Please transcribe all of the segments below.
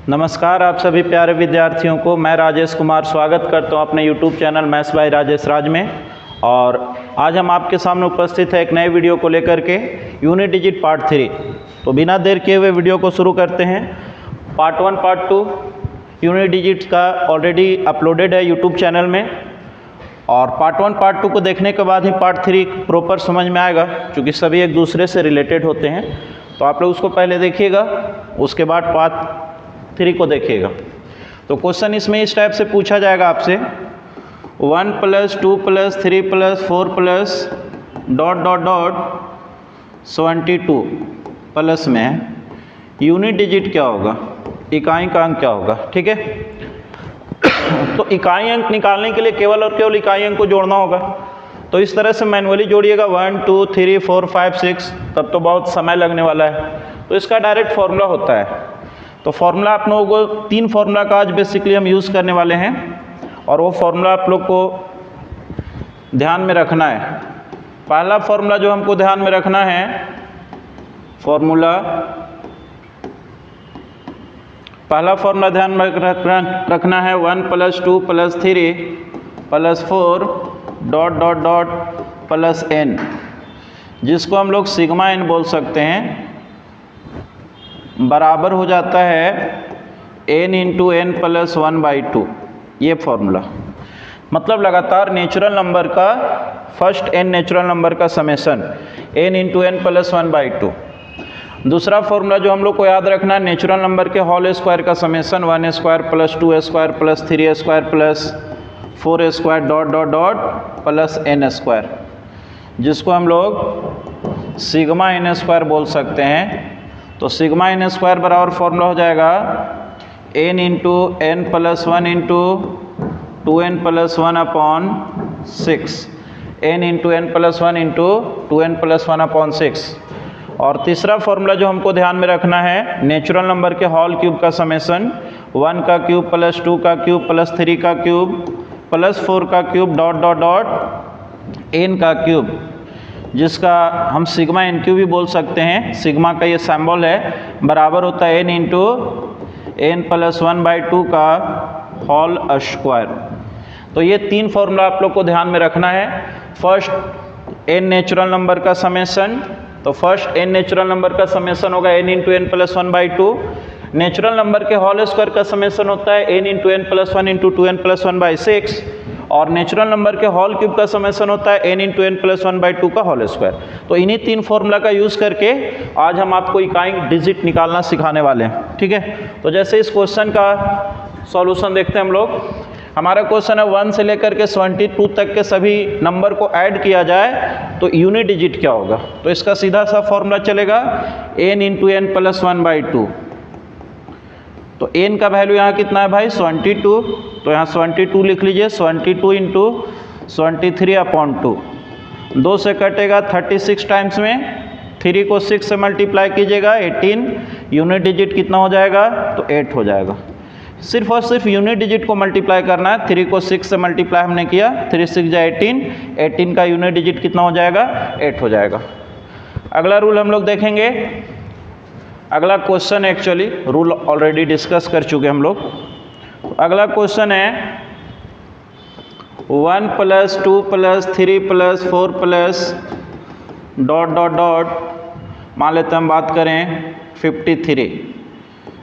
नमस्कार आप सभी प्यारे विद्यार्थियों को मैं राजेश कुमार स्वागत करता हूं अपने YouTube channel maths by Rajesh Raj में। और आज हम आपके सामने उपस्थित है एक नए वीडियो को लेकर के यूनिट डिजिट पार्ट 3। तो बिना देर किए हुए वीडियो को शुरू करते हैं। पार्ट 1 पार्ट 2 यूनिट डिजिट का ऑलरेडी अपलोडेड है यूट्यूब चैनल में, और पार्ट 1 पार्ट 2 को देखने के बाद ही पार्ट 3 प्रॉपर समझ में आएगा, क्योंकि सभी एक दूसरे से रिलेटेड होते हैं। तो आप लोग उसको पहले देखिएगा, उसके बाद पार्ट 3 को देखिएगा। तो क्वेश्चन इसमें इस टाइप से पूछा जाएगा आपसे 1 + 2 + 3 + 4 + ... 72 प्लस में यूनिट डिजिट क्या होगा, इकाई का अंक क्या होगा। ठीक है, तो इकाई अंक निकालने के लिए केवल और केवल इकाई अंक को जोड़ना होगा। तो इस तरह से मैनुअली जोड़िएगा 1 2 3 4 5 6, तब तो बहुत समय लगने वाला है। तो इसका डायरेक्ट फॉर्मूला होता है। तो फॉर्मूला आप लोगों को 3 फॉर्मूला का आज बेसिकली हम यूज़ करने वाले हैं, और वो फॉर्मूला आप लोग को ध्यान में रखना है। पहला फॉर्मूला जो हमको ध्यान में रखना है, पहला फॉर्मूला ध्यान में रखना है 1 + 2 + 3 + 4 ... +n, जिसको हम लोग सिग्मा n बोल सकते हैं, बराबर हो जाता है n × n + 1/2। ये फॉर्मूला मतलब लगातार नेचुरल नंबर का फर्स्ट n नेचुरल नंबर का समेसन n × n + 1/2। दूसरा फॉर्मूला जो हम लोग को याद रखना है, नेचुरल नंबर के होल स्क्वायर का समेसन 1² + 2² + 3² + 4² ... +n², जिसको हम लोग सिग्मा n² बोल सकते हैं। तो सिग्मा n² बराबर फॉर्मूला हो जाएगा n × n + 1 × 2n + 1/6, n × n + 1 × 2n + 1/6। और तीसरा फॉर्मूला जो हमको ध्यान में रखना है, नेचुरल नंबर के होल क्यूब का समेसन 1 का क्यूब + 2 का क्यूब + 3 का क्यूब + 4 का क्यूब ... n का क्यूब, जिसका हम सिग्मा n³ भी बोल सकते हैं। सिग्मा का ये सिंबल है, बराबर होता है n × n + 1/2 का होल स्क्वायर। तो ये 3 फॉर्मूला आप लोग को ध्यान में रखना है। फर्स्ट n नेचुरल नंबर का समेसन, तो फर्स्ट n नेचुरल नंबर का समेसन होगा n × n + 1/2। नेचुरल नंबर के होल स्क्वायर का समेसन होता है n × n + 1 × 2n + 1/6, और नेचुरल नंबर के होल क्यूब का समेसन होता है n × n + 1/2 का होल स्क्वायर। तो इन्हीं 3 फॉर्मूला का यूज़ करके आज हम आपको इकाई डिजिट निकालना सिखाने वाले हैं। ठीक है, तो जैसे इस क्वेश्चन का सॉल्यूशन देखते हैं हम लोग। हमारा क्वेश्चन है 1 से लेकर के 72 तक के सभी नंबर को ऐड किया जाए तो यूनिट डिजिट क्या होगा। तो इसका सीधा सा फॉर्मूला चलेगा n × n + 1/2। तो n का वैल्यू यहाँ कितना है भाई, 72। तो यहाँ 72 लिख लीजिए, 72 × 23/2। 2 से कटेगा 36 टाइम्स में, 3 को 6 से मल्टीप्लाई कीजिएगा 18। यूनिट डिजिट कितना हो जाएगा, तो 8 हो जाएगा। सिर्फ और सिर्फ यूनिट डिजिट को मल्टीप्लाई करना है। 3 को 6 से मल्टीप्लाई हमने किया, 3 × 6 = 18। 18 का यूनिट डिजिट कितना हो जाएगा, 8 हो जाएगा। अगला रूल हम लोग देखेंगे। अगला question actually rule already discuss कर चुके हम लोग। अगला क्वेश्चन है 1 + 2 + 3 + 4 + ... मान लेते हैं हम बात करें 53,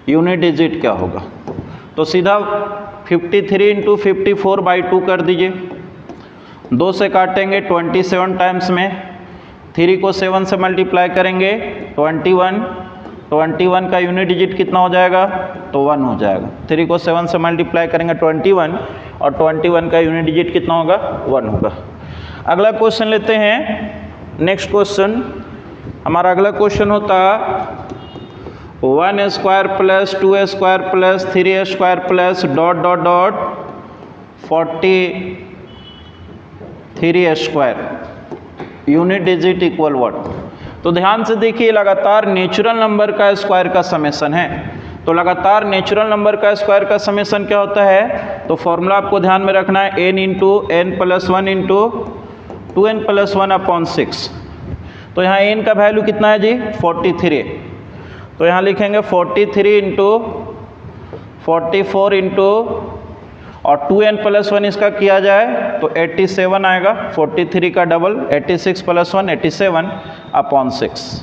यूनिट डिजिट क्या होगा। तो सीधा 53 × 54/2 कर दीजिए। 2 से काटेंगे 27 टाइम्स में, 3 को 7 से मल्टीप्लाई करेंगे 21। 21 का यूनिट डिजिट कितना हो जाएगा, तो 1 हो जाएगा। 3 को 7 से मल्टीप्लाई करेंगे 21, और 21 का यूनिट डिजिट कितना होगा, 1 होगा। अगला क्वेश्चन लेते हैं। नेक्स्ट क्वेश्चन, हमारा अगला क्वेश्चन होता 1² + 2² + 3² + ... 43²। Unit digit equal what. तो ध्यान से देखिए, लगातार नेचुरल नंबर का स्क्वायर का समेसन है। तो लगातार नेचुरल नंबर का स्क्वायर का समेसन क्या होता है, तो फॉर्मूला आपको ध्यान में रखना है n × n + 1 × 2n + 1/6। तो यहाँ n का वैल्यू कितना है जी, 43। तो यहाँ लिखेंगे 43 × 44 इंटू और 2n+1 इसका किया जाए तो 87 आएगा, 43 का डबल 86 + 1 87/6।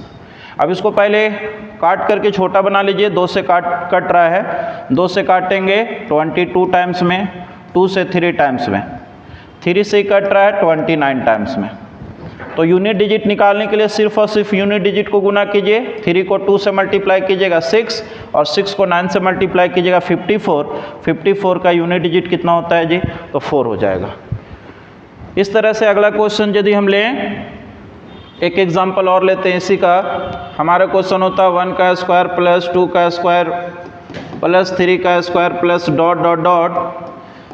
अब इसको पहले काट करके छोटा बना लीजिए, 2 से कट रहा है, 2 से काटेंगे 22 टाइम्स में, 2 से 3 टाइम्स में, 3 से कट रहा है 29 टाइम्स में। तो यूनिट डिजिट निकालने के लिए सिर्फ और सिर्फ यूनिट डिजिट को गुना कीजिए, 3 को 2 से मल्टीप्लाई कीजिएगा 6 और 6 को 9 से मल्टीप्लाई कीजिएगा 54। 54 का यूनिट डिजिट कितना होता है जी? तो 4 हो जाएगा। इस तरह से अगला क्वेश्चन यदि हम लें, एक एग्जाम्पल और लेते हैं इसी का। हमारा क्वेश्चन होता है 1 का स्क्वायर प्लस 2 का स्क्वायर प्लस 3 का square plus dot dot dot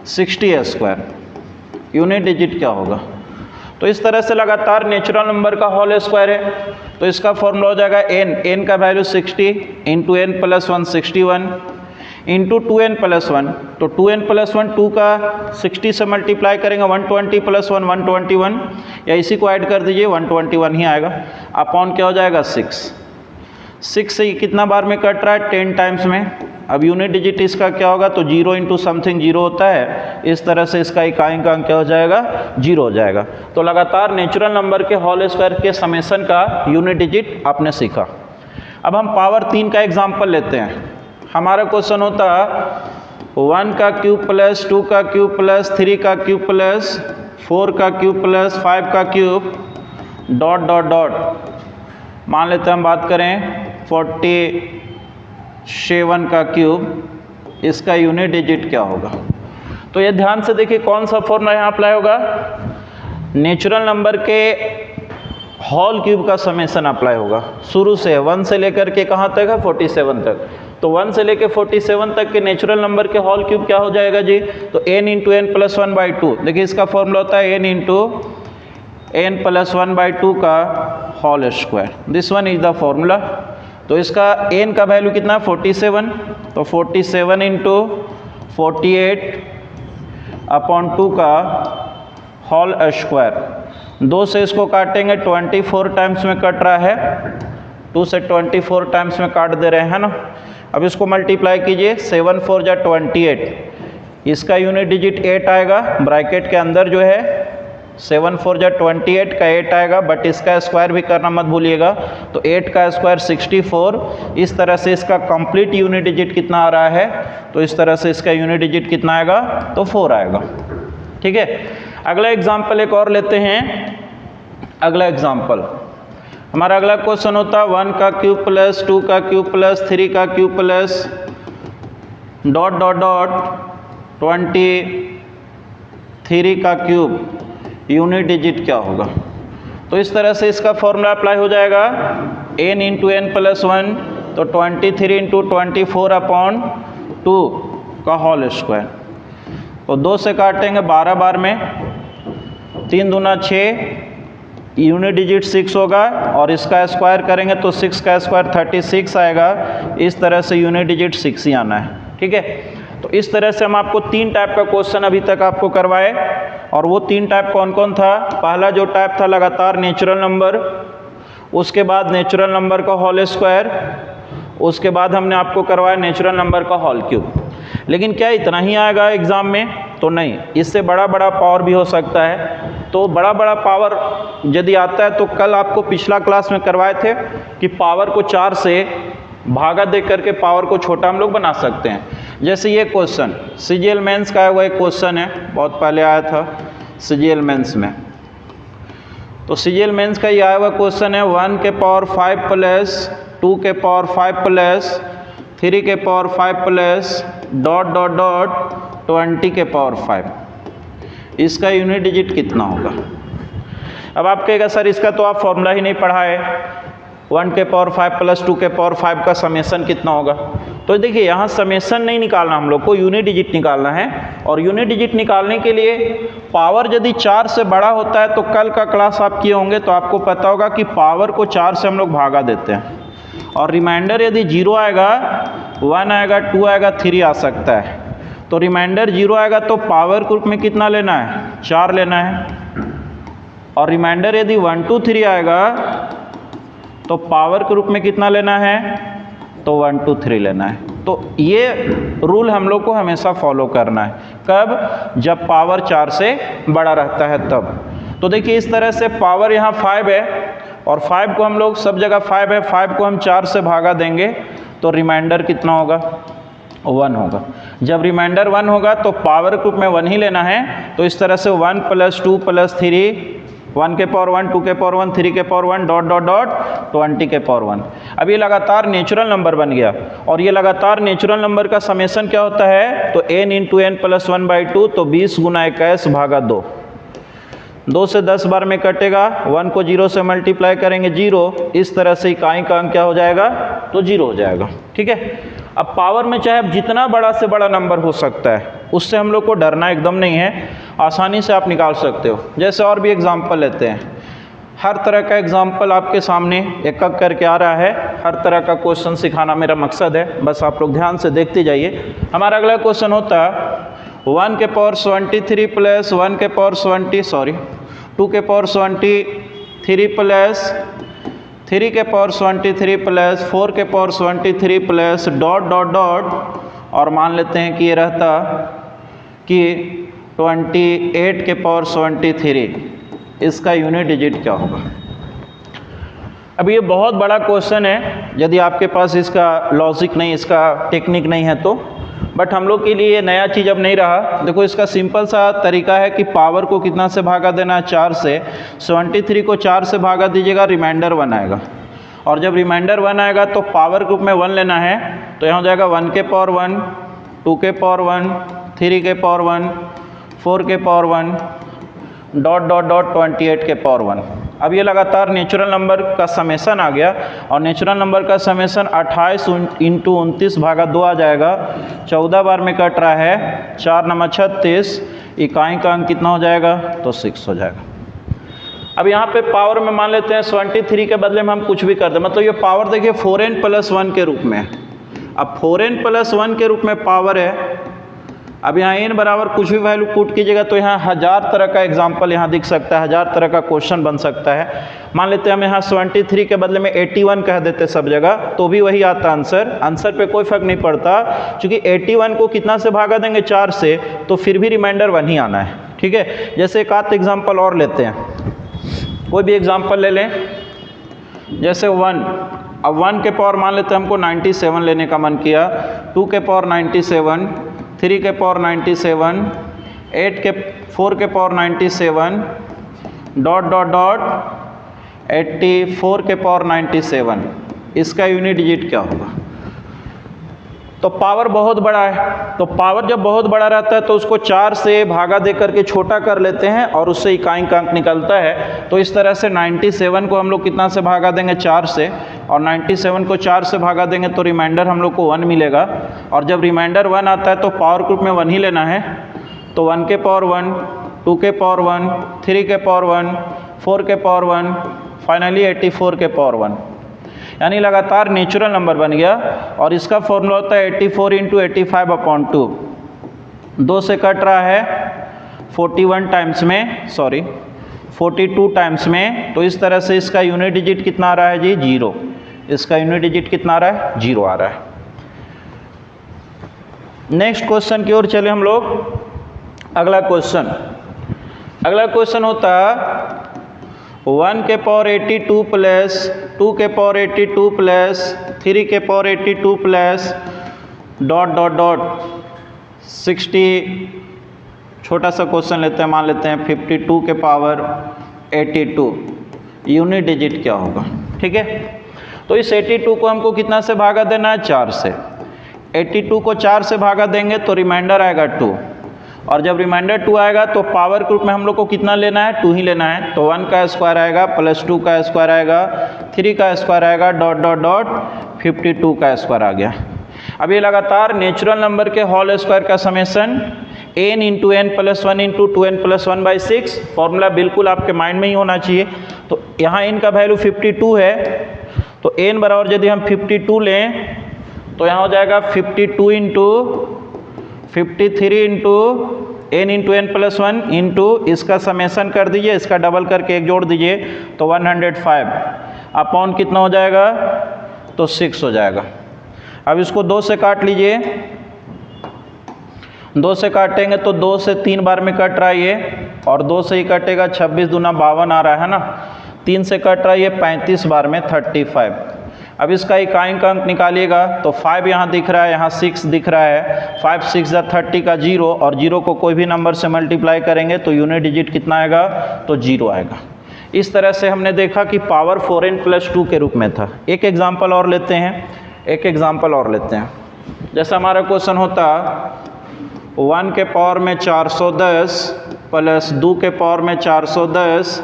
60 square, unit digit क्या होगा? तो इस तरह से लगातार नेचुरल नंबर का होल स्क्वायर है, तो इसका फॉर्मूला हो जाएगा n का value 60 into n+1 61 into 2n+1, तो 2n+1 2 का 60 से मल्टीप्लाई करेंगे 120 + 1 121, या इसी को ऐड कर दीजिए 121 ही आएगा, अपॉन क्या हो जाएगा 6 से कितना बार में कट रहा है? 10 टाइम्स में। अब यूनिट डिजिट इसका क्या होगा? तो 0 इंटू समथिंग 0 होता है, इस तरह से इसका इकाई का अंक क्या हो जाएगा? 0 हो जाएगा। तो लगातार नेचुरल नंबर के होल स्क्वायर के समेसन का यूनिट डिजिट आपने सीखा। अब हम पावर 3 का एग्जाम्पल लेते हैं। हमारा क्वेश्चन होता 1 का क्यूब प्लस 2 का क्यूब प्लस 3 का क्यूब प्लस 4 का क्यूब प्लस 5 का क्यूब डॉट डॉट डॉट, मान लेते हैं हम बात करें 47 का क्यूब, इसका यूनिट डिजिट क्या होगा? तो ये ध्यान से देखिए कौन सा फॉर्मूला यहाँ अप्लाई होगा? नेचुरल नंबर के होल क्यूब का समेसन अप्लाई होगा। शुरू से 1 से लेकर के कहाँ तक है? 47 तक। तो 1 से लेकर 47 तक के नेचुरल नंबर के होल क्यूब क्या हो जाएगा जी? तो n इंटू n+1/2। देखिए इसका फॉर्मूला होता है n इंटू n+1/2 का whole square. This one is the formula. तो इसका n का वैल्यू कितना है? 47, तो 47 इंटू 48/2 का होल स्क्वायर। 2 से इसको काटेंगे 24 टाइम्स में कट रहा है, 2 से 24 टाइम्स में काट दे रहे हैं ना। अब इसको मल्टीप्लाई कीजिए, 7 4 जा 28, इसका यूनिट डिजिट 8 आएगा। ब्रैकेट के अंदर जो है 7 4 जा 28 का 8 आएगा, बट इसका स्क्वायर भी करना मत भूलिएगा। तो 8 का स्क्वायर 64। इस तरह से इसका कंप्लीट यूनिट डिजिट कितना आ रहा है? तो इस तरह से इसका यूनिट डिजिट कितना आएगा? तो 4 आएगा। ठीक है, अगला एग्जाम्पल एक और लेते हैं। अगला एग्जाम्पल हमारा अगला क्वेश्चन होता है 1 का क्यूब प्लस 2 का क्यूब प्लस 3 का cube plus dot dot dot 23 का क्यूब, यूनिट डिजिट क्या होगा? तो इस तरह से इसका फॉर्मूला अप्लाई हो जाएगा n इंटू n+1, तो 23 इंटू 24/2 का होल स्क्वायर। तो 2 से काटेंगे 12 बार में, 3 दूना 6, यूनिट डिजिट 6 होगा, और इसका स्क्वायर करेंगे तो 6 का स्क्वायर 36 आएगा। इस तरह से यूनिट डिजिट 6 ही आना है। ठीक है, तो इस तरह से हम आपको 3 टाइप का क्वेश्चन अभी तक आपको करवाए, और वो 3 टाइप कौन कौन था? पहला जो टाइप था लगातार नेचुरल नंबर, उसके बाद नेचुरल नंबर का होल स्क्वायर, उसके बाद हमने आपको करवाया नेचुरल नंबर का होल क्यूब। लेकिन क्या इतना ही आएगा एग्ज़ाम में? तो नहीं, इससे बड़ा बड़ा पावर भी हो सकता है। तो बड़ा बड़ा पावर यदि आता है तो कल आपको पिछला क्लास में करवाए थे कि पावर को 4 से भागा दे करके पावर को छोटा हम लोग बना सकते हैं। जैसे ये क्वेश्चन CGL मेंस का है, वो एक क्वेश्चन है, बहुत पहले आया था CGL मेंस में। तो CGL मेंस का ये आया हुआ क्वेश्चन है 1 के पावर 5 प्लस 2 के पावर 5 प्लस 3 के power 5 plus dot dot dot 20 के पावर 5, इसका यूनिट डिजिट कितना होगा? अब आप कहेगा सर इसका तो आप फॉर्मूला ही नहीं पढ़ा है, 1 के पावर 5 प्लस 2 के पावर 5 का समेसन कितना होगा? तो देखिए यहाँ समेसन नहीं निकालना, हम लोग को यूनिट डिजिट निकालना है। और यूनिट डिजिट निकालने के लिए पावर यदि 4 से बड़ा होता है, तो कल का क्लास आप किए होंगे तो आपको पता होगा कि पावर को 4 से हम लोग भागा देते हैं, और रिमाइंडर यदि 0 आएगा, 1 आएगा, 2 आएगा, 3 आ सकता है। तो रिमाइंडर 0 आएगा तो पावर ग्रुप में कितना लेना है? 4 लेना है। और रिमाइंडर यदि 1 2 3 आएगा तो पावर के रूप में कितना लेना है? तो 1 2 3 लेना है। तो ये रूल हम लोग को हमेशा फॉलो करना है। कब? जब पावर 4 से बड़ा रहता है तब। तो देखिए इस तरह से पावर यहाँ 5 है और 5 को हम लोग सब जगह 5 है, 5 को हम 4 से भागा देंगे तो रिमाइंडर कितना होगा? 1 होगा। जब रिमाइंडर 1 होगा तो पावर ग्रुप में 1 ही लेना है। तो इस तरह से 1 + 2 + 3, 1 के पावर 1, 2 के पावर 1, 3 के पावर 1, डॉट डॉट डॉट 20 के पावर 1। अब ये लगातार नेचुरल नंबर बन गया और ये लगातार नेचुरल नंबर का समेशन क्या होता है? तो n × n + 1/2, तो 20 × 21 भागा 2। 2 से 10 बार में कटेगा, 1 को 0 से मल्टीप्लाई करेंगे 0, इस तरह से इकाई का अंक क्या हो जाएगा? तो 0 हो जाएगा। ठीक है। अब पावर में चाहे अब जितना बड़ा से बड़ा नंबर हो सकता है, उससे हम लोग को डरना एकदम नहीं है, आसानी से आप निकाल सकते हो। जैसे और भी एग्जाम्पल लेते हैं, हर तरह का एग्जाम्पल आपके सामने एक एक करके आ रहा है। हर तरह का क्वेश्चन सिखाना मेरा मकसद है, बस आप लोग ध्यान से देखते जाइए। हमारा अगला क्वेश्चन होता 1 के पावर 73 + 1 के पावर 2 के पावर 23 प्लस 3 के पावर 23 प्लस 4 के power 23 plus dot dot dot, और मान लेते हैं कि ये रहता कि 28 के पावर 23, इसका यूनिट डिजिट क्या होगा? अब ये बहुत बड़ा क्वेश्चन है, यदि आपके पास इसका लॉजिक नहीं, इसका टेक्निक नहीं है तो, बट हम लोग के लिए ये नया चीज़ अब नहीं रहा। देखो इसका सिंपल सा तरीका है कि पावर को कितना से भागा देना है? 4 से। 73 को 4 से भागा दीजिएगा, रिमाइंडर 1 आएगा। और जब रिमाइंडर 1 आएगा तो पावर ग्रुप में 1 लेना है, तो यहाँ हो जाएगा 1 के पावर 1, 2 के पावर 1, 3 के पावर 1, 4 के पावर 1, डॉट डॉट डॉट 28 के पावर 1। अब ये लगातार नेचुरल नंबर का समेशन आ गया और नेचुरल नंबर का समेशन 28 × 29 भागा 2 आ जाएगा। 14 बार में कट रहा है, 4 × 36, इकाई का अंक कितना हो जाएगा? तो 6 हो जाएगा। अब यहाँ पे पावर में मान लेते हैं 73 के बदले में हम कुछ भी कर दें, मतलब ये पावर देखिए 4n + 1 के रूप में। अब 4n + 1 के रूप में पावर है। अब यहाँ n बराबर कुछ भी वैल्यू पुट कीजिएगा तो यहाँ 1000 तरह का एग्जाम्पल यहाँ दिख सकता है, 1000 तरह का क्वेश्चन बन सकता है। मान लेते हैं हम यहाँ 73 के बदले में 81 कह देते सब जगह, तो भी वही आता आंसर। आंसर पे कोई फर्क नहीं पड़ता, क्योंकि 81 को कितना से भागा देंगे? 4 से, तो फिर भी रिमाइंडर 1 ही आना है। ठीक है। जैसे एक आध एग्जाम्पल और लेते हैं, कोई भी एग्जाम्पल ले लें, जैसे 1। अब 1 के पावर मान लेते हैं हमको 97 लेने का मन किया, 2 के पावर 97, 3 के पावर 97, 4 के पावर 97, डॉट डॉट डॉट 84 के पावर 97, इसका यूनिट डिजिट क्या होगा? तो पावर बहुत बड़ा है, तो पावर जब बहुत बड़ा रहता है तो उसको 4 से भागा दे करके छोटा कर लेते हैं और उससे इकाई का अंक निकलता है। तो इस तरह से 97 को हम लोग कितना से भागा देंगे? 4 से, और 97 को 4 से भागा देंगे तो रिमाइंडर हम लोग को 1 मिलेगा। और जब रिमाइंडर 1 आता है तो पावर ग्रुप में 1 ही लेना है। तो 1 के पावर 1, 2 के पावर 1, 3 के पावर 1, 4 के पावर 1, फाइनली 84 के पावर 1, यानी लगातार नेचुरल नंबर बन गया। और इसका फॉर्मूला होता है 84 × 85/2। 2 से कट रहा है 42 टाइम्स में, तो इस तरह से इसका यूनिट डिजिट कितना आ रहा है जी? 0। इसका यूनिट डिजिट कितना आ रहा है? 0 आ रहा है। नेक्स्ट क्वेश्चन की ओर चले हम लोग। अगला क्वेश्चन होता 1 के पावर 82 प्लस 2 के पावर 82 प्लस 3 के power 82 plus dot dot dot 60। छोटा सा क्वेश्चन लेते हैं, मान लेते हैं 52 के पावर 82, यूनिट डिजिट क्या होगा? ठीक है। तो इस 82 को हमको कितना से भागा देना है? 4 से। 82 को 4 से भागा देंगे तो रिमाइंडर आएगा 2, और जब रिमाइंडर 2 आएगा तो पावर ग्रुप में हम लोग को कितना लेना है? 2 ही लेना है। तो 1 का स्क्वायर आएगा प्लस 2 का स्क्वायर आएगा, 3 का स्क्वायर आएगा, डॉट डॉट डॉट 52 का स्क्वायर आ गया। अब ये लगातार नेचुरल नंबर के होल स्क्वायर का summation n × n + 1 × 2n + 1/6, formula बिल्कुल आपके माइंड में ही होना चाहिए। तो यहाँ n का वैल्यू 52 है, तो n बराबर यदि हम 52 लें तो यहाँ हो जाएगा 52 × 53 × n × n + 1 इंटू इसका समेशन कर दीजिए, इसका डबल करके एक जोड़ दीजिए तो 105 अपॉन कितना हो जाएगा? तो 6 हो जाएगा। अब इसको 2 से काट लीजिए, 2 से काटेंगे तो 2 से 3 बार में कट रहा है ये, और 2 से ही कटेगा, 26 दूना 52 आ रहा है ना। 3 से कट रहा है ये 35 बार में 35। अब इसका इकाई का अंक निकालिएगा तो 5 यहाँ दिख रहा है, यहाँ 6 दिख रहा है। 5 6 या 30 का 0, और 0 को कोई भी नंबर से मल्टीप्लाई करेंगे तो यूनिट डिजिट कितना आएगा, तो 0 आएगा। इस तरह से हमने देखा कि पावर 4n + 2 के रूप में था। एक एग्जाम्पल और लेते हैं, जैसा हमारा क्वेश्चन होता 1 के पावर में 410 प्लस 2 के पावर में 410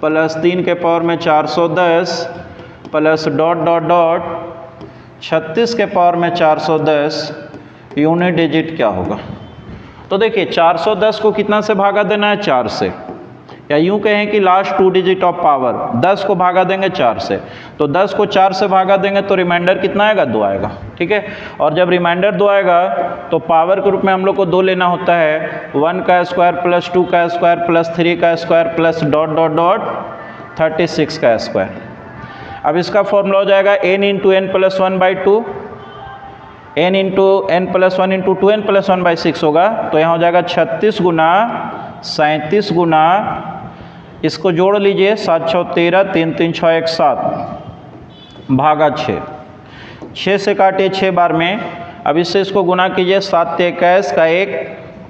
प्लस 3 के पावर में 410 प्लस ... 36 के पावर में 410, यूनिट डिजिट क्या होगा। तो देखिए 410 को कितना से भागा देना है, 4 से, या यूं कहें कि लास्ट 2 डिजिट ऑफ पावर 10 को भागा देंगे 4 से, तो 10 को 4 से भागा देंगे तो रिमाइंडर कितना आएगा, 2 आएगा। ठीक है, और जब रिमाइंडर 2 आएगा तो पावर के रूप में हम लोग को 2 लेना होता है, 1 का स्क्वायर प्लस 2 का स्क्वायर प्लस 3 का स्क्वायर प्लस ... 36 का स्क्वायर। अब इसका फॉर्मूला हो जाएगा n × n + 1/2, n × n + 1 × 2n + 1/6 होगा। तो यहाँ हो जाएगा 36 गुना 37 गुना, इसको जोड़ लीजिए, 7 6 13, 3 3 6 1 7 भागा 6, 6 से काटिए 6 बार में। अब इससे इसको गुना कीजिए, 7 21 का 1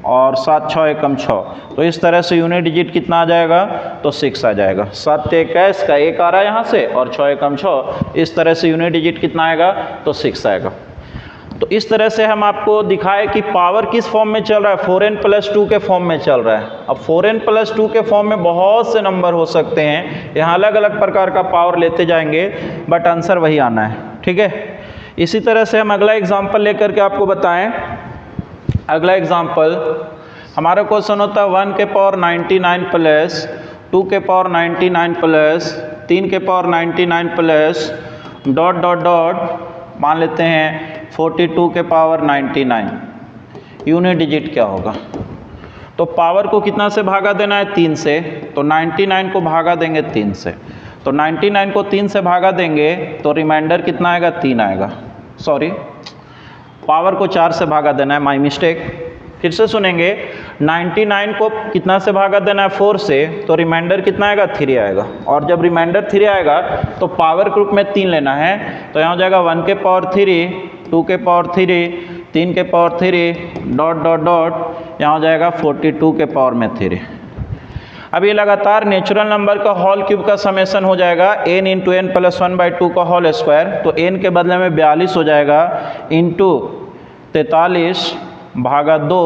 और 7 6 एकम 6, तो इस तरह से यूनिट डिजिट कितना आ जाएगा, तो 6 आ जाएगा। 7 21 का 1 आ रहा है यहाँ से, और 6 एकम 6, इस तरह से यूनिट डिजिट कितना आएगा, तो 6 आएगा। तो इस तरह से हम आपको दिखाए कि पावर किस फॉर्म में चल रहा है, 4n + 2 के फॉर्म में चल रहा है। अब 4n + 2 के फॉर्म में बहुत से नंबर हो सकते हैं, यहाँ अलग अलग प्रकार का पावर लेते जाएंगे, बट आंसर वही आना है। ठीक है, इसी तरह से हम अगला एग्जाम्पल लेकर के आपको बताएं। अगला एग्जाम्पल हमारा क्वेश्चन होता है 1 के पावर 99 प्लस 2 के पावर 99 प्लस 3 के पावर 99 प्लस ... मान लेते हैं 42 के पावर 99, यूनिट डिजिट क्या होगा। तो पावर को कितना से भागा देना है, 3 से, तो 99 को भागा देंगे 3 से, तो 99 को 3 से भागा देंगे तो रिमाइंडर कितना आएगा, 3 आएगा। सॉरी, पावर को 4 से भागा देना है, माय मिस्टेक। फिर से सुनेंगे, 99 को कितना से भागा देना है, 4 से, तो रिमाइंडर कितना आएगा, 3 आएगा। और जब रिमाइंडर 3 आएगा तो पावर के रूप में 3 लेना है, तो यहाँ हो जाएगा 1 के पावर 3, 2 के पावर 3, 3 के पावर 3 ... यहाँ हो जाएगा 42 के पावर में 3। अब ये लगातार नेचुरल नंबर का होल क्यूब का समेसन हो जाएगा, n × n + 1/2 का होल स्क्वायर, तो n के बदले में 42 हो जाएगा, इंटू 43 भागा 2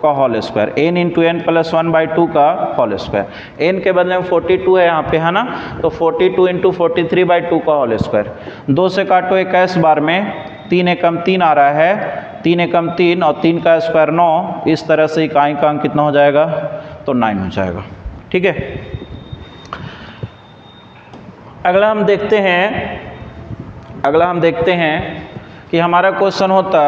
का होल स्क्वायर, n × n + 1/2 का होल स्क्वायर। n के बदले में 42 है यहाँ पे, है ना, तो 42 × 43/2 का होल स्क्वायर। 2 से काटो 21 बार में, 3 एकम 3 आ रहा है, 3 एकम 3 और 3 का स्क्वायर 9, इस तरह से इकाई का अंक कितना हो जाएगा, तो 9 हो जाएगा। ठीक है, अगला हम देखते हैं कि हमारा क्वेश्चन होता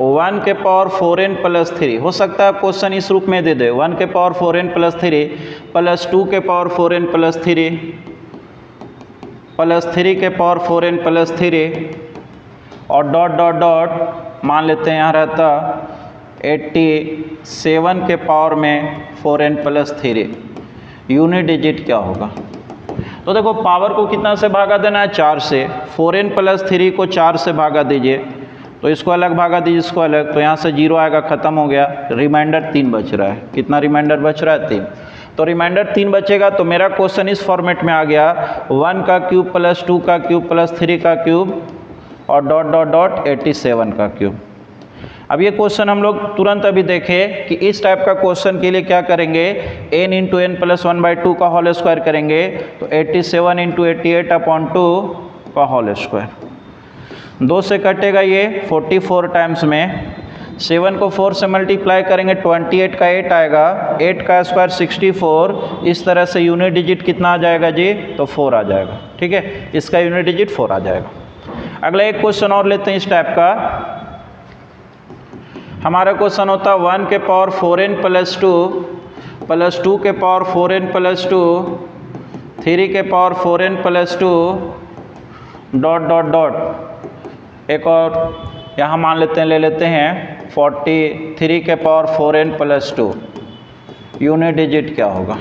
1 के पावर 4n + 3, हो सकता है क्वेश्चन इस रूप में दे दे, 1 के पावर 4n + 3 प्लस 2 के पावर 4n + 3 प्लस 3 के पावर 4n + 3 और ... मान लेते हैं यहाँ रहता 87 के पावर में 4n + 3, यूनिट डिजिट क्या होगा। तो देखो पावर को कितना से भागा देना है, 4 से, 4n + 3 को 4 से भागा दीजिए, तो इसको अलग भागा दीजिए, इसको अलग, तो यहाँ से 0 आएगा, ख़त्म हो गया। रिमाइंडर 3 बच रहा है, कितना रिमाइंडर बच रहा है, 3, तो रिमाइंडर 3 बचेगा। तो मेरा क्वेश्चन इस फॉर्मेट में आ गया, 1 का क्यूब प्लस 2 का क्यूब प्लस 3 का क्यूब और ... 87 का क्यूब। अब ये क्वेश्चन हम लोग तुरंत अभी देखें कि इस टाइप का क्वेश्चन के लिए क्या करेंगे, n × n + 1/2 का होल स्क्वायर करेंगे, तो 87 × 88/2 का होल स्क्वायर। 2 से कटेगा ये 44 टाइम्स में, 7 को 4 से मल्टीप्लाई करेंगे, 28 का 8 आएगा, 8 का स्क्वायर 64, इस तरह से यूनिट डिजिट कितना आ जाएगा जी, तो 4 आ जाएगा। ठीक है, इसका यूनिट डिजिट 4 आ जाएगा। अगला एक क्वेश्चन और लेते हैं इस टाइप का। हमारा क्वेश्चन होता 1 के पावर 4n + 2 प्लस 2 के पावर 4n + 2 3 के पावर 4n + 2 ... एक और यहाँ मान लेते हैं, ले लेते हैं 43 के power 4n plus 2, unit digit क्या होगा।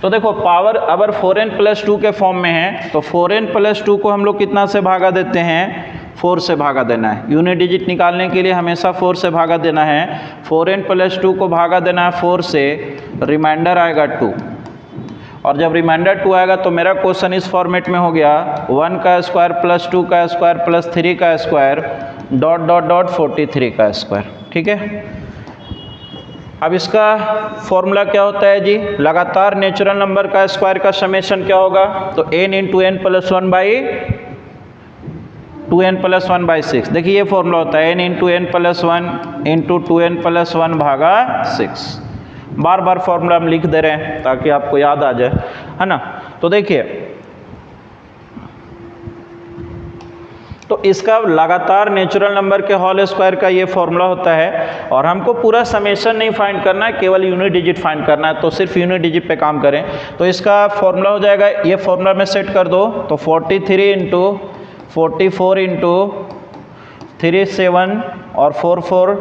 तो देखो पावर अगर 4n प्लस 2 के फॉर्म में है तो 4n प्लस 2 को हम लोग कितना से भागा देते हैं, 4 से भागा देना है। यूनिट डिजिट निकालने के लिए हमेशा 4 से भागा देना है। 4n प्लस 2 को भागा देना है 4 से, रिमाइंडर आएगा 2, और जब रिमाइंडर 2 आएगा तो मेरा क्वेश्चन इस फॉर्मेट में हो गया 1 का स्क्वायर प्लस 2 का स्क्वायर प्लस 3 का स्क्वायर डॉट डॉट डॉट 43 का स्क्वायर। ठीक है, अब इसका फॉर्मूला क्या होता है जी, लगातार नेचुरल नंबर का स्क्वायर का समेशन क्या होगा, तो n into n plus 1 by 2n plus 1 by 6। देखिए ये फॉर्मूला होता है n into n plus 1 into 2n plus 1 भागा 6। बार बार फॉर्मूला हम लिख दे रहे हैं ताकि आपको याद आ जाए, है ना। तो देखिए, तो इसका लगातार नेचुरल नंबर के होल स्क्वायर का ये फॉर्मूला होता है, और हमको पूरा समेशन नहीं फाइंड करना है, केवल यूनिट डिजिट फाइंड करना है, तो सिर्फ यूनिट डिजिट पे काम करें। तो इसका फॉर्मूला हो जाएगा, ये फॉर्मूला में सेट कर दो, तो 43 इंटू 44 इंटू 3 7 और 4 4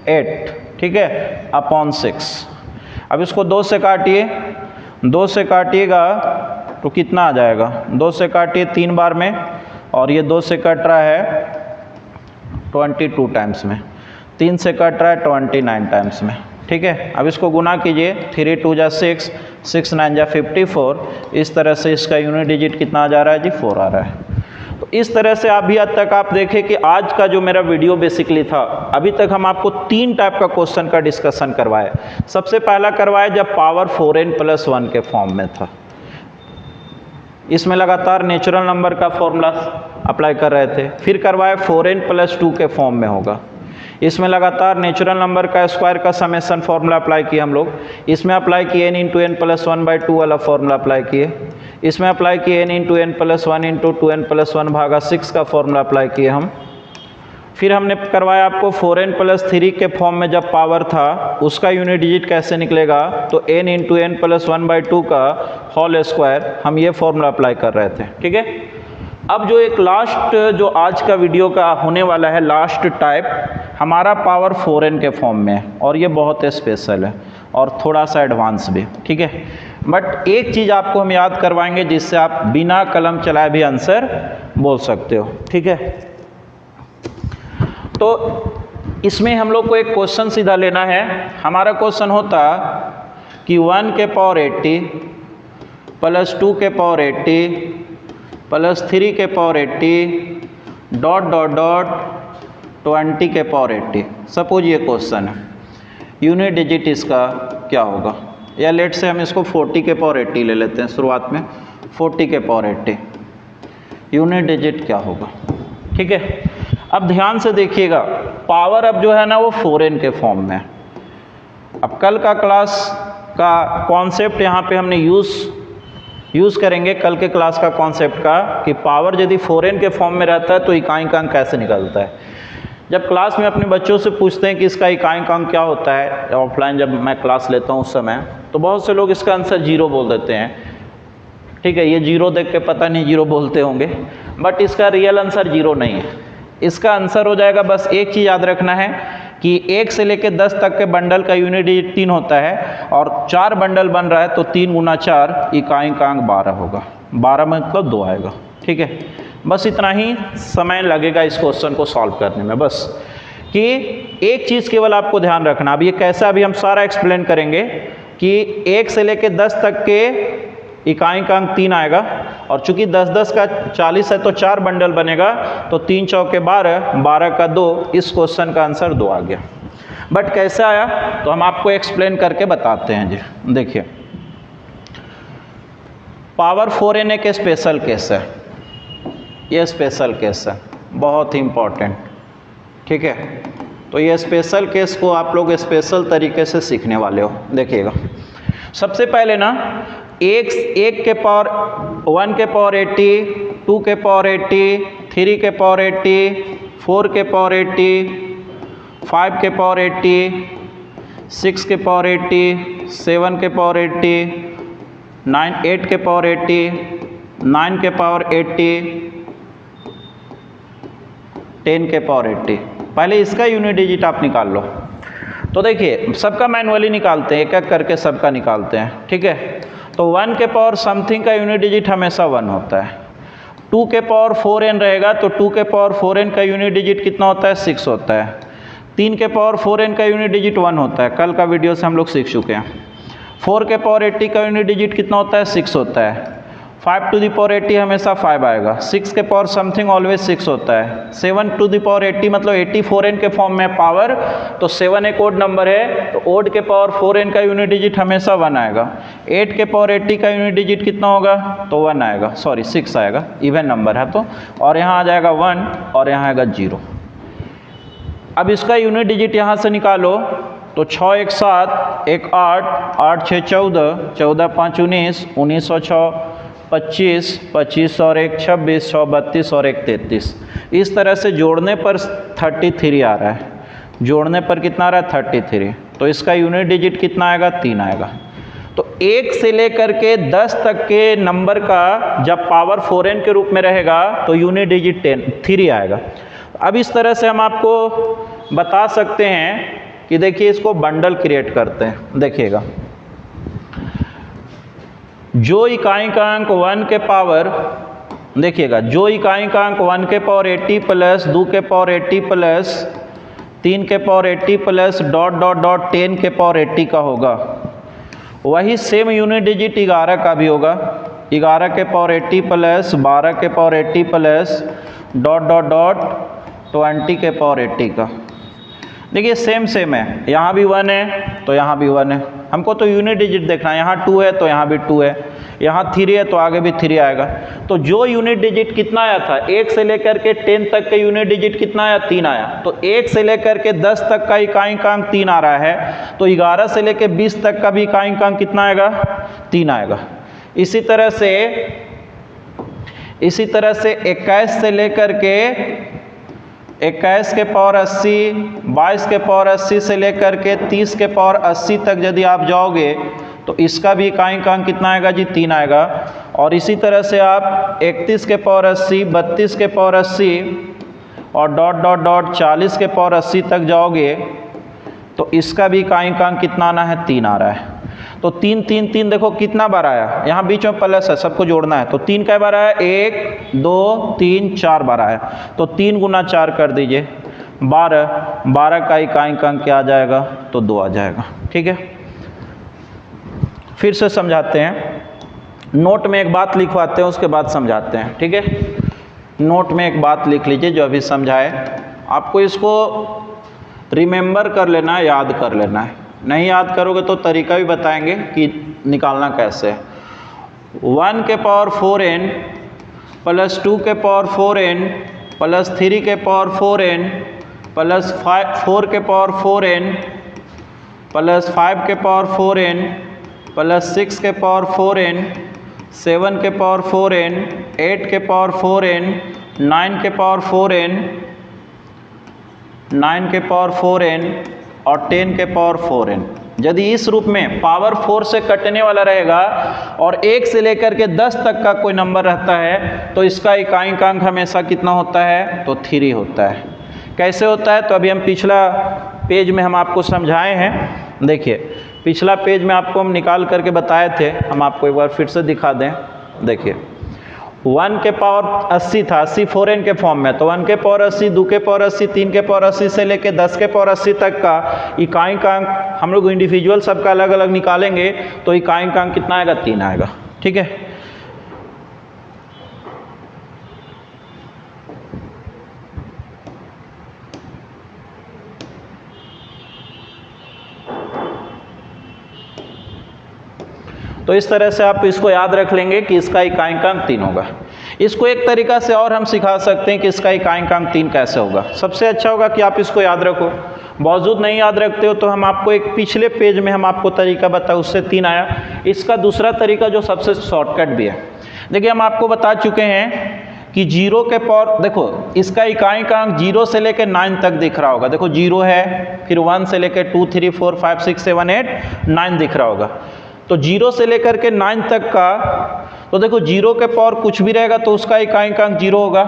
8, ठीक है, अपॉन 6। अब इसको 2 से काटिए, 2 से काटिएगा तो कितना आ जाएगा, 2 से काटिए 3 बार में, और ये 2 से कट रहा है 22 टाइम्स में, 3 से कट रहा है 29 टाइम्स में। ठीक है, अब इसको गुना कीजिए, 3 2 जा 6, 6 9 जा 54। इस तरह से इसका यूनिट डिजिट कितना आ जा रहा है जी, 4 आ रहा है। तो इस तरह से अभी हद तक आप देखें कि आज का जो मेरा वीडियो बेसिकली था, अभी तक हम आपको 3 टाइप का क्वेश्चन का डिस्कशन करवाए। सबसे पहला करवाया जब पावर 4n प्लस 1 के फॉर्म में था, इसमें लगातार नेचुरल नंबर का फॉर्मूला अप्लाई कर रहे थे। फिर करवाए 4n प्लस 2 के फॉर्म में होगा, इसमें लगातार नेचुरल नंबर का स्क्वायर का समेशन फॉर्मूला अप्लाई किए हम लोग। इसमें अप्लाई किए n into n plus 1 by 2 वाला फॉर्मूला अप्लाई किए। इसमें अप्लाई किए n into n plus 1 into 2n plus 1 भागा 6 का फॉर्मूला अप्लाई किए हम। फिर हमने करवाया आपको 4n प्लस 3 के फॉर्म में जब पावर था, उसका यूनिट डिजिट कैसे निकलेगा, तो n into n plus 1 by 2 का होल स्क्वायर, हम ये फॉर्मूला अप्लाई कर रहे थे। ठीक है, अब जो एक लास्ट जो आज का वीडियो का होने वाला है, लास्ट टाइप हमारा पावर 4n के फॉर्म में है, और ये बहुत स्पेशल है और थोड़ा सा एडवांस भी। ठीक है, बट एक चीज़ आपको हम याद करवाएंगे जिससे आप बिना कलम चलाए भी आंसर बोल सकते हो। ठीक है, तो इसमें हम लोग को एक क्वेश्चन सीधा लेना है। हमारा क्वेश्चन होता कि 1 के पावर 80 प्लस 2 के पावर 80 प्लस 3 के पावर 80 डॉट डॉट डॉट 20 के पावर 80। सपोज ये क्वेश्चन है, यूनिट डिजिट इसका क्या होगा, या लेट से हम इसको 40 के पावर 80 ले लेते हैं शुरुआत में। 40 के पावर 80 यूनिट डिजिट क्या होगा। ठीक है, अब ध्यान से देखिएगा, पावर अब जो है ना वो 4n के फॉर्म में है। अब कल का क्लास का कॉन्सेप्ट यहाँ पे हमने यूज़ करेंगे, कल के क्लास का कॉन्सेप्ट का, कि पावर यदि 4n के फॉर्म में रहता है तो इकाई का अंक कैसे निकलता है। जब क्लास में अपने बच्चों से पूछते हैं कि इसका इकाई का अंक क्या होता है, ऑफलाइन जब मैं क्लास लेता हूँ उस समय, तो बहुत से लोग इसका आंसर 0 बोल देते हैं। ठीक है, ये 0 देख के पता नहीं 0 बोलते होंगे, बट इसका रियल आंसर 0 नहीं है। इसका आंसर हो जाएगा, बस एक चीज़ याद रखना है कि 1 से लेकर 10 तक के बंडल का यूनिट डिजिट 3 होता है, और 4 बंडल बन रहा है तो 3 गुना 4 इकाई का अंक 12 होगा। 12 मतलब 2 आएगा। ठीक है, बस इतना ही समय लगेगा इस क्वेश्चन को सॉल्व करने में। बस कि एक चीज़ केवल आपको ध्यान रखना, अब ये कैसा अभी हम सारा एक्सप्लेन करेंगे कि 1 से लेकर 10 तक के इकाई का अंक 3 आएगा, और चूंकि 10 का 40 है तो 4 बंडल बनेगा, तो 3 चौके 12, 12 का 2, इस क्वेश्चन का आंसर 2 आ गया। बट कैसे आया तो हम आपको एक्सप्लेन करके बताते हैं जी। देखिए, पावर 4n एक स्पेशल केस है, ये स्पेशल केस है, बहुत ही इम्पॉर्टेंट। ठीक है, तो ये स्पेशल केस को आप लोग स्पेशल तरीके से सीखने वाले हो। देखिएगा, सबसे पहले ना 1 के पावर 1 के पावर 80, 2 के पावर 80, 3 के पावर 80, 4 के पावर 80, 5 के पावर 80, 6 के पावर 80, 7 के पावर 80, 8 के पावर 80, 9 के पावर 80, 10 के पावर 80। पहले इसका यूनिट डिजिट आप निकाल लो। तो देखिए सबका मैनुअली निकालते हैं, एक एक करके सबका निकालते हैं, ठीक है। तो 1 के पावर समथिंग का यूनिट डिजिट हमेशा 1 होता है। 2 के पावर 4n रहेगा तो 2 के पावर 4n का यूनिट डिजिट कितना होता है? 6 होता है। 3 के पावर 4n का यूनिट डिजिट 1 होता है, कल का वीडियो से हम लोग सीख चुके हैं। 4 के पावर 80 का यूनिट डिजिट कितना होता है? 6 होता है। 5 टू द पावर 80 हमेशा 5 आएगा। 6 के पावर समथिंग ऑलवेज 6 होता है। 7 टू द पावर 80 मतलब 84n के फॉर्म में पावर, तो 7 एक ओड नंबर है, तो ओड के पावर 4n का यूनिट डिजिट हमेशा 1 आएगा। 8 के पावर 80 का यूनिट डिजिट कितना होगा? तो 1 आएगा, सॉरी 6 आएगा, इवन नंबर है तो। और यहाँ आ जाएगा 1 और यहाँ आएगा 0। अब इसका यूनिट डिजिट यहाँ से निकालो तो 6 1 7 1 8 8 6 14 14 5 19 19 और 6 25 25 और 1 26 6 32 और 1 33। इस तरह से जोड़ने पर 33 आ रहा है। जोड़ने पर कितना आ रहा है? 33। तो इसका यूनिट डिजिट कितना आएगा? 3 आएगा। तो 1 से लेकर के 10 तक के नंबर का जब पावर 4n के रूप में रहेगा तो यूनिट डिजिट 3 आएगा। अब इस तरह से हम आपको बता सकते हैं कि देखिए इसको बंडल क्रिएट करते हैं। देखिएगा जो इकाई का अंक 1 के पावर, देखिएगा जो इकाई का अंक 1 के पावर 80 प्लस 2 के पावर 80 प्लस 3 के power 80 plus dot dot dot 10 के पावर 80 का होगा, वही सेम यूनिट डिजिट 11 का भी होगा। 11 के पावर 80 प्लस 12 के power 80 plus dot dot dot 20 के पावर 80 का। देखिए सेम है, यहाँ भी 1 है तो यहाँ भी 1 है। हमको तो यूनिट डिजिट देखना है, यहाँ 2 है तो यहाँ भी 2 है, यहाँ 3 है तो आगे भी 3 आएगा। तो जो यूनिट डिजिट कितना आया था? 1 से लेकर के 10 तक के यूनिट डिजिट कितना आया? 3 आया। तो 1 से लेकर के 10 तक का इकाई का अंक 3 आ रहा है, तो 11 से लेकर 20 तक का भी इकाई का अंक कितना आएगा? 3 आएगा। इसी तरह से 21 से लेकर के 21 के पावर 80, 22 के पावर 80 से लेकर के 30 के पावर 80 तक यदि आप जाओगे तो इसका भी इकाई का अंक कितना आएगा जी? 3 आएगा। और इसी तरह से आप 31 के पावर 80, 32 के पावर 80 और डॉट डॉट डॉट 40 के पावर 80 तक जाओगे तो इसका भी इकाई का अंक कितना आना है? 3 आ रहा है। तो 3 3 3 देखो कितना बार आया, यहाँ बीच में प्लस है, सबको जोड़ना है। तो 3 कै बार आया? 1 2 3 4 बार आया। तो 3 गुना 4 कर दीजिए, 12 का इकाई का अंक क्या आ जाएगा? तो 2 आ जाएगा। ठीक है, फिर से समझाते हैं। नोट में एक बात लिखवाते हैं, उसके बाद समझाते हैं। ठीक है, नोट में एक बात लिख लीजिए जो अभी समझाए। आपको इसको रिमेंबर कर लेना है, याद कर लेना है। नहीं याद करोगे तो तरीका भी बताएंगे कि निकालना कैसे है। 1 के पावर 4n प्लस 2 के पावर 4n प्लस 3 के पावर 4n प्लस 4 के पावर 4n प्लस 5 के पावर 4n प्लस 6 के पावर 4n 7 के पावर 4n 8 के पावर 4n 9 के पावर 4n 9 के पावर 4n और 10 के पावर 4n। यदि इस रूप में पावर 4 से कटने वाला रहेगा और 1 से लेकर के 10 तक का कोई नंबर रहता है तो इसका इकाई का अंक हमेशा कितना होता है? तो 3 होता है। कैसे होता है? तो अभी हम पिछला पेज में हम आपको समझाए हैं। देखिए पिछला पेज में आपको हम निकाल करके बताए थे, हम आपको एक बार फिर से दिखा दें। देखिए 1 के पावर 80 था, 80 4n के फॉर्म में, तो 1 के पावर 80, 2 के पावर 80, 3 के पावर 80 से लेके 10 के पावर 80 तक का इकाई का अंक हम लोग इंडिविजुअल सबका अलग अलग निकालेंगे तो इकाई का अंक कितना आएगा? 3 आएगा। ठीक है, तो इस तरह से आप इसको याद रख लेंगे कि इसका इकाई का अंक 3 होगा। इसको एक तरीका से और हम सिखा सकते हैं कि इसका इकाई का अंक 3 कैसे होगा। सबसे अच्छा होगा कि आप इसको याद रखो। बावजूद नहीं याद रखते हो तो हम आपको एक पिछले पेज में हम आपको तरीका बताया, उससे 3 आया। इसका दूसरा तरीका जो सबसे शॉर्टकट भी है, देखिए हम आपको बता चुके हैं कि 0 के पावर, देखो इसका इकाई का अंक 0 से लेकर 9 तक दिख रहा होगा। देखो 0 है, फिर 1 से लेकर 2 3 4 5 6 7 8 9 दिख रहा होगा। तो 0 से लेकर के 9 तक का तो देखो 0 के पावर कुछ भी रहेगा तो उसका इकाइंकांक 0 होगा,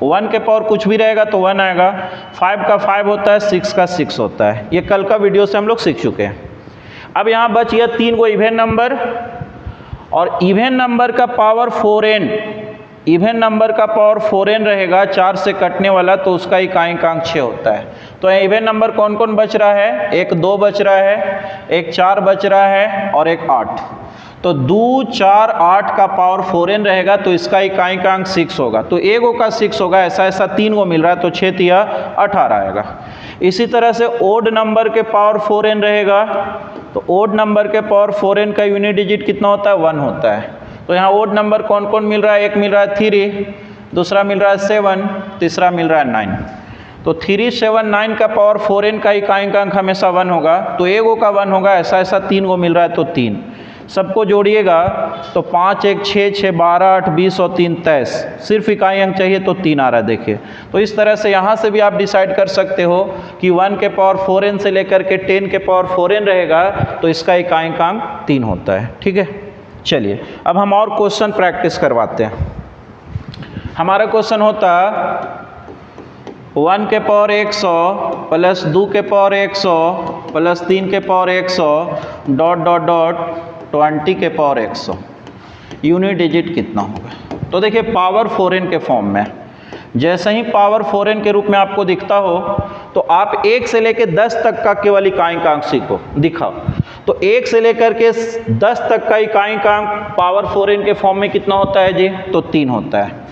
1 के पावर कुछ भी रहेगा तो 1 आएगा, 5 का 5 होता है, 6 का 6 होता है। ये कल का वीडियो से हम लोग सीख चुके हैं। अब यहाँ बच गया 3 को इवेन नंबर, और इवेन नंबर का पावर 4n, इवेन नंबर का पावर 4n रहेगा 4 से कटने वाला, तो उसका इकाइंकांक 6 होता है। तो इवेन नंबर कौन कौन बच रहा है, एक 2 बच रहा है, एक 4 बच रहा है और एक 8। तो 2, 4, 8 का पावर 4n रहेगा तो इसका इकाइंकांक 6 होगा। तो एगो का 6 होगा, ऐसा ऐसा 3 को मिल रहा है तो 6 तिया 18 आएगा। इसी तरह से ओड नंबर के पावर 4n रहेगा, तो ओड नंबर के पावर 4n का यूनिट डिजिट कितना होता है, 1 होता है। तो यहाँ ओड नंबर कौन कौन मिल रहा है, एक मिल रहा है 3, दूसरा मिल रहा है 7, तीसरा मिल रहा है 9। तो 3, 7, 9 का पावर 4n का इकाइंकांक हमेशा 1 होगा, तो एगो का 1 होगा, ऐसा ऐसा 3 को मिल रहा है तो 3। सबको जोड़िएगा तो 5, 1, 6, 6, 12, 8, 20 और 3, 23। सिर्फ इकाई अंक चाहिए तो 3 आ रहा है, देखिए। तो इस तरह से यहाँ से भी आप डिसाइड कर सकते हो कि 1 के पावर 4n से लेकर के 10 के पावर 4n रहेगा तो इसका इकाइंकांक 3 होता है। ठीक है, चलिए अब हम और क्वेश्चन प्रैक्टिस करवाते हैं। हमारा क्वेश्चन होता 1 के पावर 100 प्लस 2 के पावर 100 प्लस 3 के पावर 100 डॉट डॉट डॉट 20 के पावर 100, यूनिट डिजिट कितना होगा। तो देखिए पावर 4n के फॉर्म में, जैसे ही पावर 4n के रूप में आपको दिखता हो तो आप 1 से लेकर 10 तक का केवल इकाइंकांक सीखो, दिखाओ। तो 1 से लेकर के 10 तक का इकाइंकांक पावर 4n के फॉर्म में कितना होता है जी, तो 3 होता है।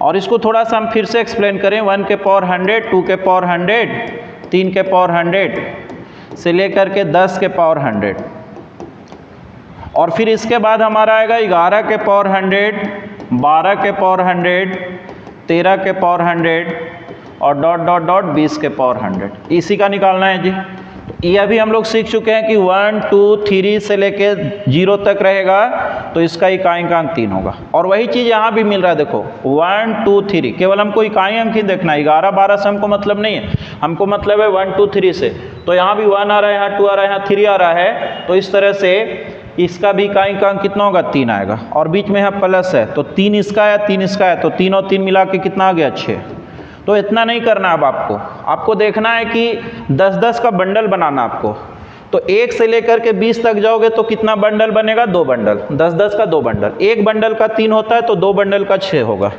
और इसको थोड़ा सा हम फिर से एक्सप्लेन करें, 1 के पावर 100, 2 के पावर 100, 3 के पावर 100 से लेकर के 10 के पावर 100, और फिर इसके बाद हमारा आएगा 11 के पावर 100, 12 के पावर 100, 13 के पावर 100 और डॉट डॉट डॉट 20 के पावर 100। इसी का निकालना है जी। तो यह भी हम लोग सीख चुके हैं कि 1, 2, 3 से लेके 0 तक रहेगा तो इसका इकाइंकांक 3 होगा। और वही चीज़ यहाँ भी मिल रहा है, देखो 1, 2, 3, केवल हमको इकाई अंक ही देखना है, 11, 12 से हमको मतलब नहीं है, हमको मतलब है 1, 2, 3 से। तो यहाँ भी 1 आ रहा है, यहाँ 2 आ रहा है, यहाँ 3 आ रहा है, तो इस तरह से इसका भी इकाइंकांक कितना होगा, 3 आएगा। और बीच में यहाँ प्लस है तो 3 इसका है, 3 इसका है, तो 3 और 3 मिला के कितना आ गया, 6। तो इतना नहीं करना, अब आपको देखना है कि 10-10 का बंडल बनाना आपको। तो 1 से लेकर के 20 तक जाओगे तो कितना बंडल बनेगा, 2 बंडल, 10-10 का 2 बंडल। एक बंडल का 3 होता है तो 2 बंडल का 6 होगा।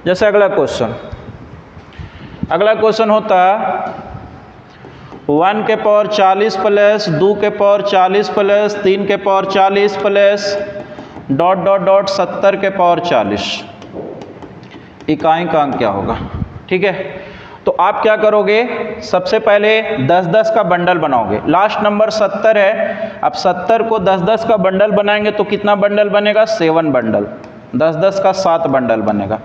जैसे अगला क्वेश्चन होता 1 के पावर 40 प्लस 2 के पावर 40 प्लस 3 के power 40 plus dot dot dot 70 के पावर 40, इकाइंकांक क्या होगा। ठीक है, तो आप क्या करोगे, सबसे पहले 10-10 का बंडल बनाओगे। लास्ट नंबर 70 है, अब 70 को 10-10 का बंडल बनाएंगे तो कितना बंडल बनेगा, 7 बंडल, 10-10 का 7 बंडल बनेगा।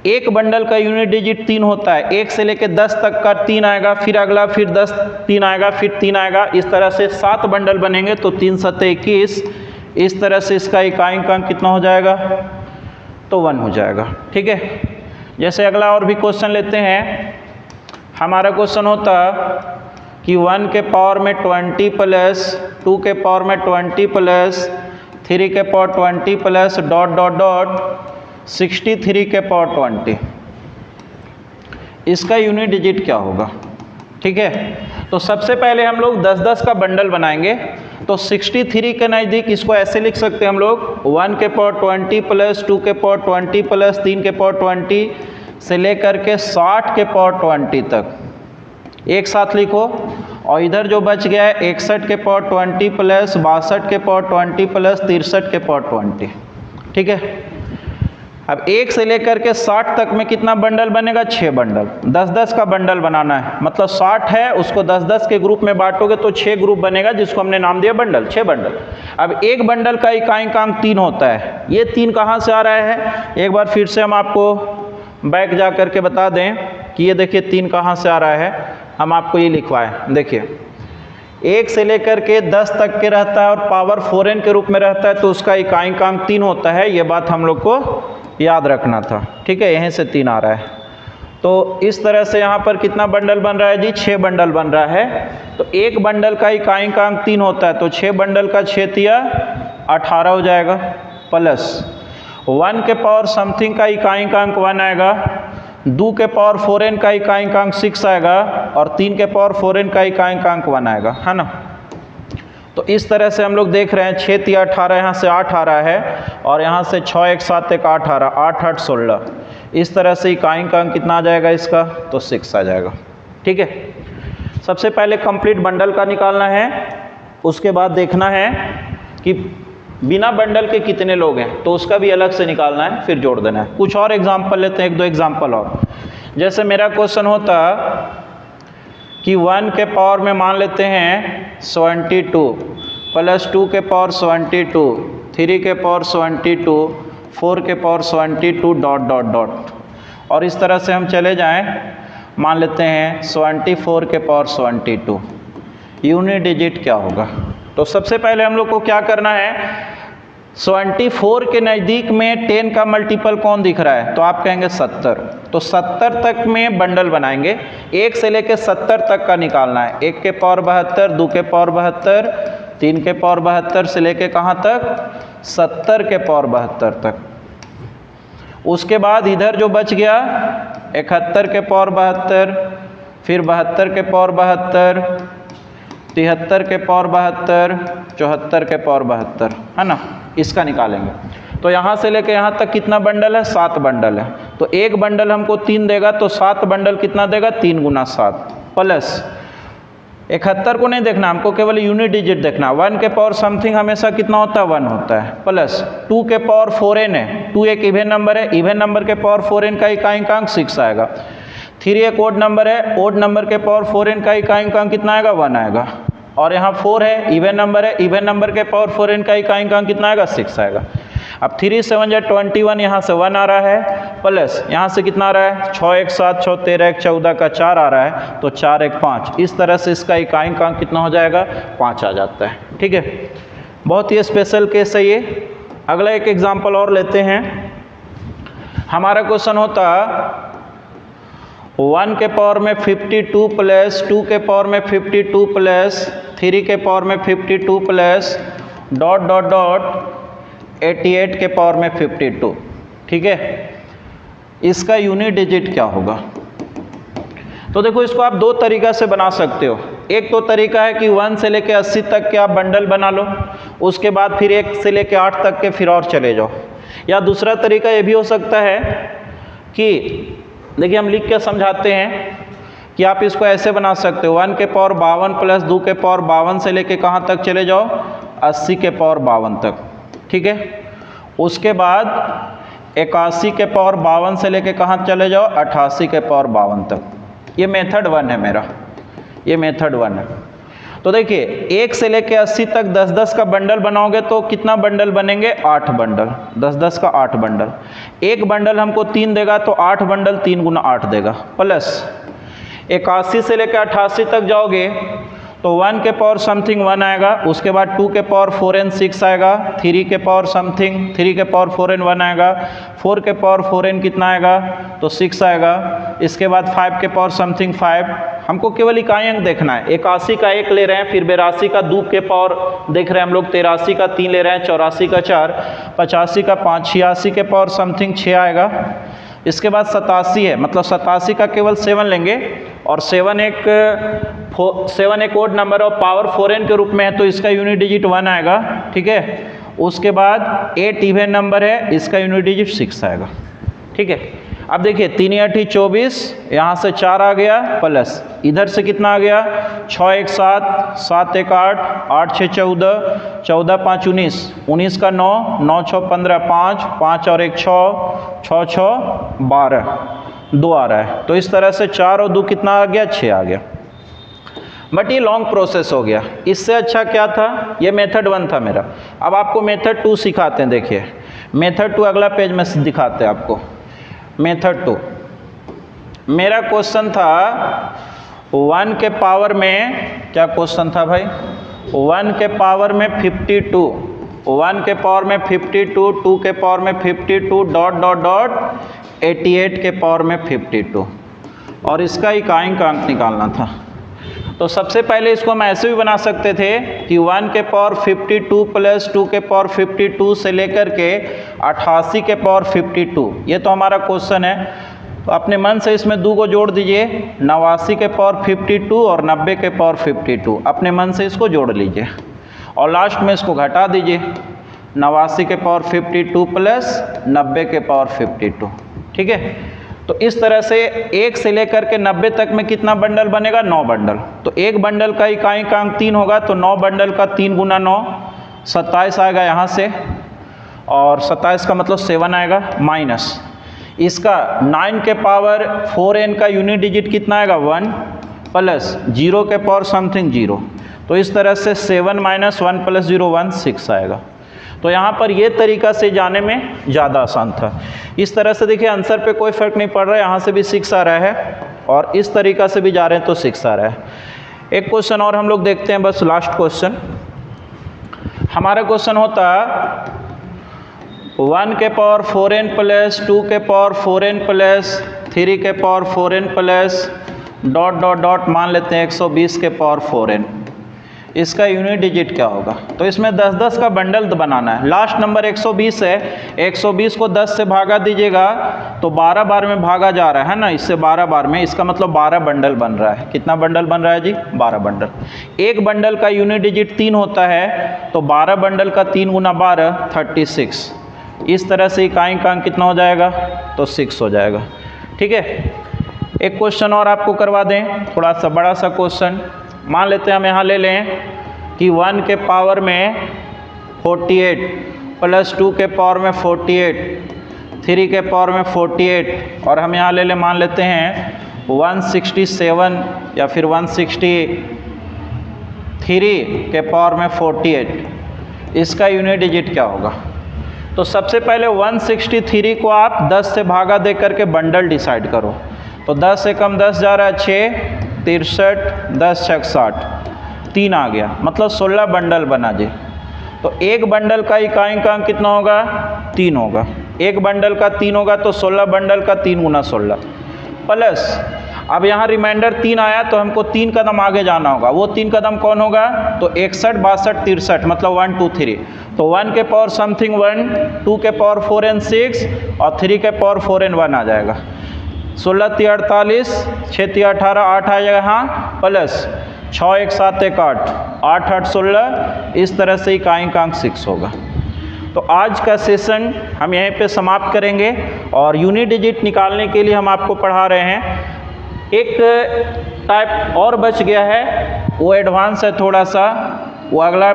एक बंडल का यूनिट डिजिट 3 होता है, 1 से लेकर 10 तक का 3 आएगा, फिर अगला, फिर 10 3 आएगा, फिर 3 आएगा, इस तरह से 7 बंडल बनेंगे तो 3 7 21। इस तरह से इसका इकाइंकांक कितना हो जाएगा, तो 1 हो जाएगा। ठीक है, जैसे अगला और भी क्वेश्चन लेते हैं। हमारा क्वेश्चन होता कि 1 के पावर में 20 प्लस 2 के पावर में 20 प्लस 3 के power 20 plus dot dot dot 63 के पावर 20, इसका यूनिट डिजिट क्या होगा। ठीक है, तो सबसे पहले हम लोग 10-10 का बंडल बनाएंगे। तो 63 के नज़दीक इसको ऐसे लिख सकते हैं हम लोग, 1 के पावर 20 प्लस 2 के पावर 20 प्लस 3 के पावर 20 से लेकर के 60 के पावर 20 तक एक साथ लिखो। और इधर जो बच गया है 61 के पावर 20 प्लस 62 के पावर 20 प्लस 63 के पावर 20। ठीक है, अब 1 से लेकर के 60 तक में कितना बंडल बनेगा, 6 बंडल। 10-10 का बंडल बनाना है, मतलब 60 है उसको 10-10 के ग्रुप में बांटोगे तो 6 ग्रुप बनेगा, जिसको हमने नाम दिया बंडल, 6 बंडल। अब एक बंडल का इकाइंकांक 3 होता है। ये 3 कहाँ से आ रहा है, एक बार फिर से हम आपको बैक जा कर के बता दें कि ये देखिए 3 कहाँ से आ रहा है। हम आपको ये लिखवाएं, देखिए 1 से लेकर के 10 तक के रहता है और पावर 4n के रूप में रहता है तो उसका इकाइंकांक 3 होता है। ये बात हम लोग को याद रखना था। ठीक है, यहीं से 3 आ रहा है। तो इस तरह से यहाँ पर कितना बंडल बन रहा है जी, 6 बंडल बन रहा है। तो एक बंडल का इकाइंकांक 3 होता है तो 6 बंडल का 6 तिया 18 हो जाएगा, प्लस 1 के पावर समथिंग का इकाइंकांक 1 आएगा, 2 के पावर 4n का इकाइंकांक 6 आएगा और 3 के पावर 4n का इकाइंकांक 1 आएगा, है ना। तो इस तरह से हम लोग देख रहे हैं 6 3 18, यहाँ से 8 आ रहा है और यहाँ से 6 1 7 1 8 आ रहा, 8 8 16। इस तरह से इकाइंकांक कितना आ जाएगा इसका, तो 6 आ जाएगा। ठीक है, सबसे पहले कंप्लीट बंडल का निकालना है, उसके बाद देखना है कि बिना बंडल के कितने लोग हैं, तो उसका भी अलग से निकालना है, फिर जोड़ देना है। कुछ और एग्जाम्पल लेते हैं, 1 2 एग्जाम्पल और। जैसे मेरा क्वेश्चन होता कि 1 के पावर में मान लेते हैं 72 प्लस 2 के पावर 72, 3 के पावर 72, 4 के पावर 72 डॉट डॉट डॉट, और इस तरह से हम चले जाएं, मान लेते हैं 74 के पावर 72। यूनिट डिजिट क्या होगा? तो सबसे पहले हम लोग को क्या करना है, 74 के नज़दीक में 10 का मल्टीपल कौन दिख रहा है, तो आप कहेंगे 70। तो 70 तक में बंडल बनाएंगे, 1 से लेकर 70 तक का निकालना है। 1 के पावर 72, 2 के पावर 72, 3 के पावर 72 से लेके कहाँ तक, 70 के पावर 72 तक। उसके बाद इधर जो बच गया 71 के पावर 72, फिर 72 के पावर 72, 73 के पावर 72, 74 के पावर 72, है ना। इसका निकालेंगे। तो यहाँ से लेके यहाँ तक कितना बंडल है, 7 बंडल है। तो एक बंडल हमको 3 देगा, तो 7 बंडल कितना देगा, 3 गुना 7 प्लस 71 को नहीं देखना, हमको केवल यूनिट डिजिट देखना। 1 के पावर समथिंग हमेशा कितना होता है, 1 होता है, प्लस 2 के पावर 4n है, 2 एक इवन नंबर है, इवन नंबर के पावर 4n का इकाइंकांक 6 आएगा। 3 एक ओड नंबर है, ओड नंबर के पावर 4n का इकाइंकांक कितना आएगा, 1 आएगा। और यहाँ 4 है, इवन नंबर है, इवन नंबर के पावर 4n का इकाइंकांक कितना आएगा, 6 आएगा। अब 3 7 जा 21, यहाँ से 1 आ रहा है, प्लस यहाँ से कितना आ रहा है, 6 1 7 6 13 1 14 का 4 आ रहा है, तो 4 1 5। इस तरह से इसका इकाइंकांक कितना हो जाएगा, 5 आ जाता है। ठीक है, बहुत ही स्पेशल केस है ये। अगला एक एग्जाम्पल और लेते हैं। हमारा क्वेश्चन होता 1 के पावर में 52 प्लस 2 के पावर में 52 प्लस 3 के पावर में 52 प्लस डॉट डॉट डॉट 88 के पावर में 52। ठीक है, इसका यूनिट डिजिट क्या होगा? तो देखो, इसको आप 2 तरीका से बना सकते हो। एक तो तरीका है कि 1 से लेके 80 तक के आप बंडल बना लो, उसके बाद फिर 1 से लेके 8 तक के फिर और चले जाओ। या दूसरा तरीका ये भी हो सकता है कि देखिए, हम लिख के समझाते हैं कि आप इसको ऐसे बना सकते हो, 1 के पावर 52 प्लस 2 के पावर 52 से लेके कहाँ तक चले जाओ, 80 के पावर 52 तक। ठीक है, उसके बाद 81 के पावर 52 से लेके कहाँ चले जाओ, 88 के पावर 52 तक। ये मेथड 1 है मेरा, ये मेथड 1 है। तो देखिए, 1 से लेके 80 तक 10 10 का बंडल बनाओगे तो कितना बंडल बनेंगे, 8 बंडल, 10 10 का 8 बंडल। एक बंडल हमको 3 देगा, तो 8 बंडल 3 गुना 8 देगा, प्लस 81 से लेकर 88 तक जाओगे तो 1 के पावर समथिंग 1 आएगा, उसके बाद 2 के पावर 4n 6 आएगा, 3 के पावर समथिंग 3 के पावर 4n 1 आएगा, 4 के पावर 4n कितना आएगा, तो 6 आएगा। इसके बाद 5 के पावर समथिंग 5। हमको केवल इकाई अंक देखना है। 81 का 1 ले रहे हैं, फिर 82 का 2 के पावर देख रहे हैं हम लोग, 83 का 3 ले रहे हैं, 84 का 4, 85 का 5, 86 के पावर समथिंग 6 आएगा। इसके बाद 87 है, मतलब 87 का केवल 7 लेंगे, और 7 एक ओड नंबर और पावर 4n के रूप में है, तो इसका यूनिट डिजिट 1 आएगा। ठीक है, उसके बाद 8 इवन नंबर है, इसका यूनिट डिजिट 6 आएगा। ठीक है, अब देखिए 3 8 24, यहाँ से 4 आ गया, प्लस इधर से कितना आ गया, 6 1 7, 7 1 8, 8 6 14, 14 5 19, 19 का 9, 9 6 15, 5 5 और 1 6, 6 6 12, 2 आ रहा है। तो इस तरह से 4 और 2 कितना आ गया, 6 आ गया। बट ये लॉन्ग प्रोसेस हो गया। इससे अच्छा क्या था, ये मेथड 1 था मेरा। अब आपको मेथड 2 सिखाते हैं। देखिए, मेथड 2 अगला पेज में दिखाते हैं आपको। मेथड 2 मेरा क्वेश्चन था 1 के पावर में, क्या क्वेश्चन था भाई, 1 के पावर में 52, 1 के पावर में 52, 2 के पावर में 52 डॉट डॉट डॉट 88 के पावर में 52, और इसका इकाइंकांक निकालना था। तो सबसे पहले इसको हम ऐसे भी बना सकते थे कि 1 के पावर 52 प्लस 2 के पावर 52 से लेकर के 88 के पावर 52, ये तो हमारा क्वेश्चन है। तो अपने मन से इसमें 2 को जोड़ दीजिए, 89 के पावर 52 और 90 के पावर 52, अपने मन से इसको जोड़ लीजिए और लास्ट में इसको घटा दीजिए, 89 के पावर 52 प्लस 90 के पावर 52, ठीक है। तो इस तरह से 1 से लेकर के 90 तक में कितना बंडल बनेगा? 9 बंडल। तो एक बंडल का इकाई-अंक 3 होगा, तो 9 बंडल का 3 गुना 9 27 आएगा यहाँ से, और 27 का मतलब 7 आएगा, माइनस इसका 9 के पावर 4n का यूनिट डिजिट कितना आएगा? 1 प्लस 0 के पावर समथिंग 0। तो इस तरह से 7 माइनस 1 प्लस 0 1 6 आएगा। तो यहाँ पर ये तरीका से जाने में ज़्यादा आसान था। इस तरह से देखिए आंसर पे कोई फर्क नहीं पड़ रहा है, यहाँ से भी 6 आ रहा है और इस तरीका से भी जा रहे हैं तो 6 आ रहा है। एक क्वेश्चन और हम लोग देखते हैं, बस लास्ट क्वेश्चन। हमारा क्वेश्चन होता 1 के पावर 4n प्लस 2 के पावर 4n प्लस 3 के power 4n plus dot dot dot मान लेते हैं 120 के पावर 4n, इसका यूनिट डिजिट क्या होगा? तो इसमें 10-10 का बंडल बनाना है। लास्ट नंबर 120 है, 120 को 10 से भागा दीजिएगा तो 12 बार में भागा जा रहा है ना, इससे 12 बार में, इसका मतलब 12 बंडल बन रहा है। कितना बंडल बन रहा है जी? 12 बंडल। एक बंडल का यूनिट डिजिट 3 होता है, तो 12 बंडल का 3 गुना 12 36। इस तरह से इकाई-अंक कितना हो जाएगा? तो 6 हो जाएगा, ठीक है। एक क्वेश्चन और आपको करवा दें, थोड़ा सा बड़ा सा क्वेश्चन। मान लेते हैं हम यहाँ ले लें कि 1 के पावर में 48 प्लस 2 के पावर में 48, 3 के पावर में 48, और हम यहाँ ले लें, मान लेते हैं 167 या फिर 163 के पावर में 48, इसका यूनिट डिजिट क्या होगा? तो सबसे पहले 163 को आप 10 से भागा दे करके बंडल डिसाइड करो। तो 10 से कम 10 जा रहा है, 6 63 10 6 60, 3 आ गया, मतलब 16 बंडल बना जी। तो एक बंडल का इकाई-अंक कितना होगा? 3 होगा। एक बंडल का 3 होगा तो 16 बंडल का 3 गुना 16 प्लस, अब यहाँ रिमाइंडर 3 आया तो हमको 3 कदम आगे जाना होगा। वो 3 कदम कौन होगा? तो 61 62 63, मतलब 1 2 3। तो 1 के पावर समथिंग 1, 2 के पावर 4n 6 और 3 के पावर 4n 1 आ जाएगा। 16 3 48, 6 3 18, 8 आ जाएगा यहाँ, प्लस 6 1 7 1 8, 8 8 16, इस तरह से इकाई-अंक 6 होगा। तो आज का सेशन हम यहीं पे समाप्त करेंगे और यूनिट डिजिट निकालने के लिए हम आपको पढ़ा रहे हैं। एक टाइप और बच गया है, वो एडवांस है थोड़ा सा, वो अगला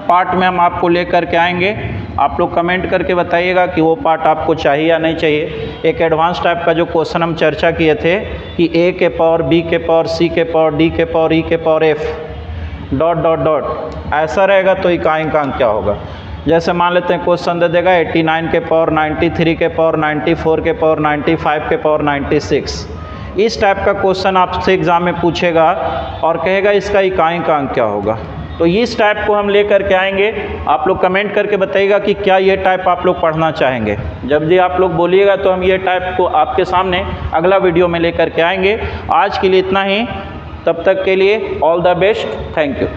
पार्ट में हम आपको लेकर के आएंगे। आप लोग कमेंट करके बताइएगा कि वो पार्ट आपको चाहिए या नहीं चाहिए। एक एडवांस टाइप का जो क्वेश्चन हम चर्चा किए थे कि a के पावर b के पावर c के पावर d के पावर e के power f dot dot dot, ऐसा रहेगा तो इकाई-अंक क्या होगा? जैसे मान लेते हैं क्वेश्चन दे देगा 89 के पावर 93 के पावर 94 के पावर 95 के पावर 96, इस टाइप का क्वेश्चन आपसे एग्जाम में पूछेगा और कहेगा इसका इकाई-अंक क्या होगा। तो इस टाइप को हम लेकर के आएंगे। आप लोग कमेंट करके बताइएगा कि क्या ये टाइप आप लोग पढ़ना चाहेंगे। जब भी आप लोग बोलिएगा तो हम ये टाइप को आपके सामने अगला वीडियो में लेकर के आएंगे। आज के लिए इतना ही, तब तक के लिए all the best, thank you.